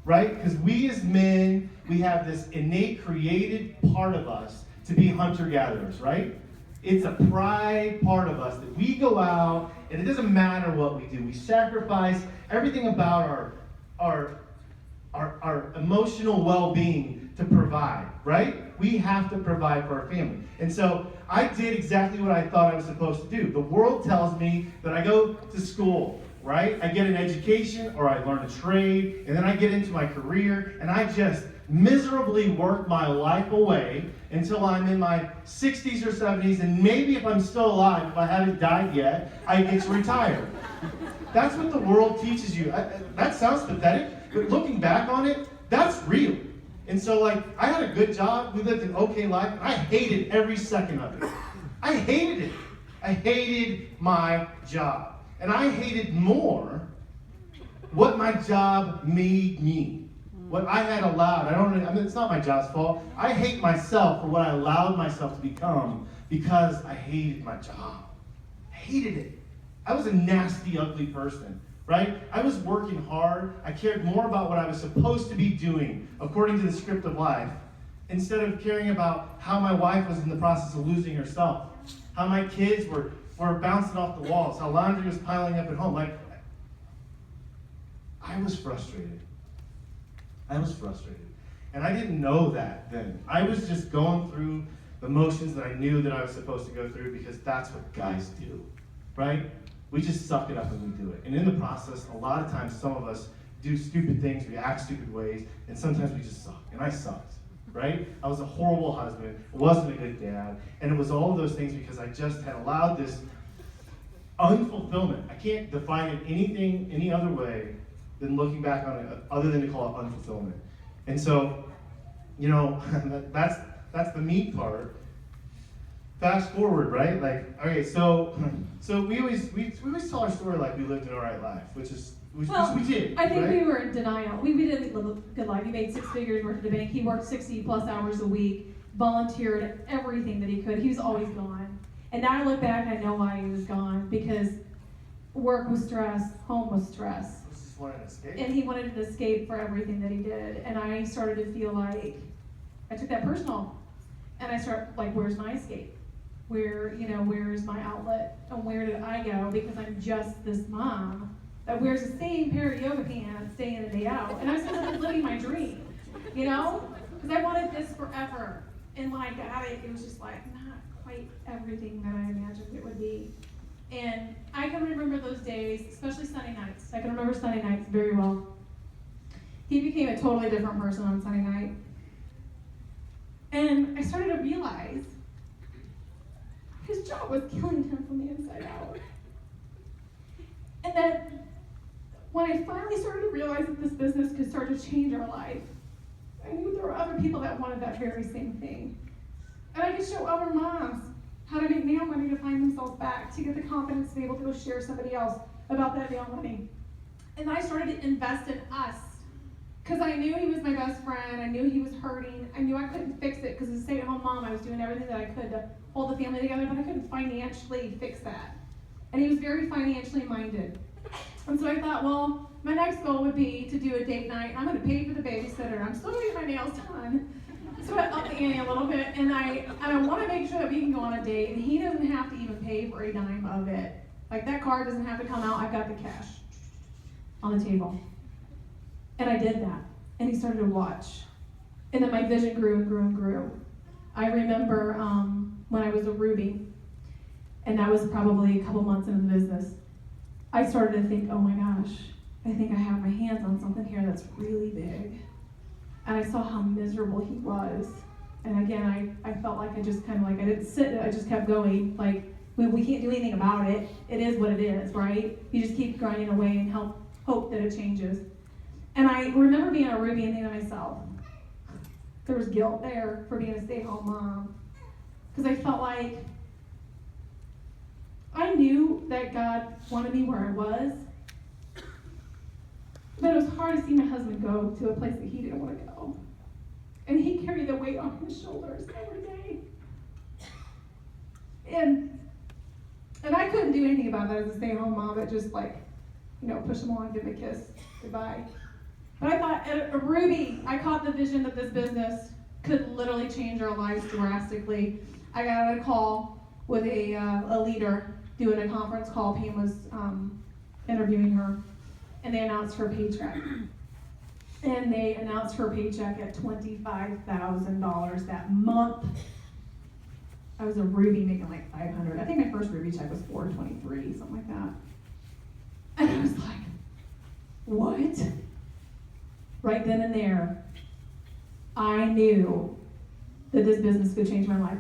right? Because we as men, we have this innate created part of us to be hunter-gatherers, right? It's a pride part of us that we go out, and it doesn't matter what we do. We sacrifice everything about our emotional well-being to provide, right? We have to provide for our family. And so I did exactly what I thought I was supposed to do. The world tells me that I go to school, right? I get an education or I learn a trade, and then I get into my career, and I just miserably work my life away until I'm in my 60s or 70s, and maybe if I'm still alive, if I haven't died yet, I get to retire. That's what the world teaches you. That sounds pathetic, but looking back on it, that's real. And so, like, I had a good job. We lived an okay life. And I hated every second of it. I hated it. I hated my job. And I hated more what my job made me. What I had allowed. I mean, it's not my job's fault. I hate myself for what I allowed myself to become because I hated my job. I hated it. I was a nasty, ugly person. Right? I was working hard. I cared more about what I was supposed to be doing according to the script of life instead of caring about how my wife was in the process of losing herself, how my kids were bouncing off the walls, how laundry was piling up at home. Like, I was frustrated. I was frustrated. And I didn't know that then. I was just going through the motions that I knew that I was supposed to go through because that's what guys do. Right? We just suck it up and we do it. And in the process, a lot of times some of us do stupid things, we act stupid ways, and sometimes we just suck. And I sucked, right? I was a horrible husband, I wasn't a good dad, and it was all of those things because I just had allowed this unfulfillment. I can't define it any other way than looking back on it, other than to call it unfulfillment. And so, you know, that's the meat part. Fast forward, right? Like, okay, so we always tell our story like we lived an alright life, which we did. I think right? we were in denial. We didn't live a good life. He made 6 figures, worked at the bank. He worked 60 plus hours a week, volunteered everything that he could. He was always gone. And now I look back, I know why he was gone, because work was stress, home was stress. He just wanted an escape. And he wanted an escape for everything that he did. And I started to feel like I took that personal. And I started like, where's my escape? Where's my outlet? And where did I go? Because I'm just this mom that wears the same pair of yoga pants day in and day out. And I was still living my dream, because I wanted this forever. And when I got it, it was just like not quite everything that I imagined it would be. And I can remember those days, especially Sunday nights. I can remember Sunday nights very well. He became a totally different person on Sunday night. And I started to realize his job was killing him from the inside out. And that when I finally started to realize that this business could start to change our life, I knew there were other people that wanted that very same thing. And I could show other moms how to make nail money to find themselves back, to get the confidence to be able to go share somebody else about that nail money. And I started to invest in us. Because I knew he was my best friend, I knew he was hurting, I knew I couldn't fix it, because as a stay-at-home mom, I was doing everything that I could to hold the family together, but I couldn't financially fix that. And he was very financially minded. And so I thought, well, my next goal would be to do a date night. I'm going to pay for the babysitter. I'm still going to get my nails done. So I upped the ante a little bit, and I want to make sure that we can go on a date, and he doesn't have to even pay for a dime of it. Like, that card doesn't have to come out. I've got the cash on the table. And I did that, and he started to watch. And then my vision grew and grew and grew. I remember when I was a Ruby, and that was probably a couple months into the business, I started to think, oh my gosh, I think I have my hands on something here that's really big. And I saw how miserable he was. And again, I felt like I just kind of like, I didn't sit, I just kept going. Like, we can't do anything about it. It is what it is, right? You just keep grinding away and hope that it changes. And I remember being a Ruby and thinking to myself, there was guilt there for being a stay-at-home mom. Because I felt like I knew that God wanted me where I was. But it was hard to see my husband go to a place that he didn't want to go. And he carried the weight on his shoulders every day. And I couldn't do anything about that as a stay-at-home mom, but just push him on, give him a kiss, goodbye. But I thought, Ruby, I caught the vision that this business could literally change our lives drastically. I got a call with a leader doing a conference call. Pam was interviewing her, and they announced her paycheck. And they announced her paycheck at $25,000 that month. I was a Ruby making like $500. I think my first Ruby check was $423, something like that. And I was like, what? Right then and there, I knew that this business could change my life.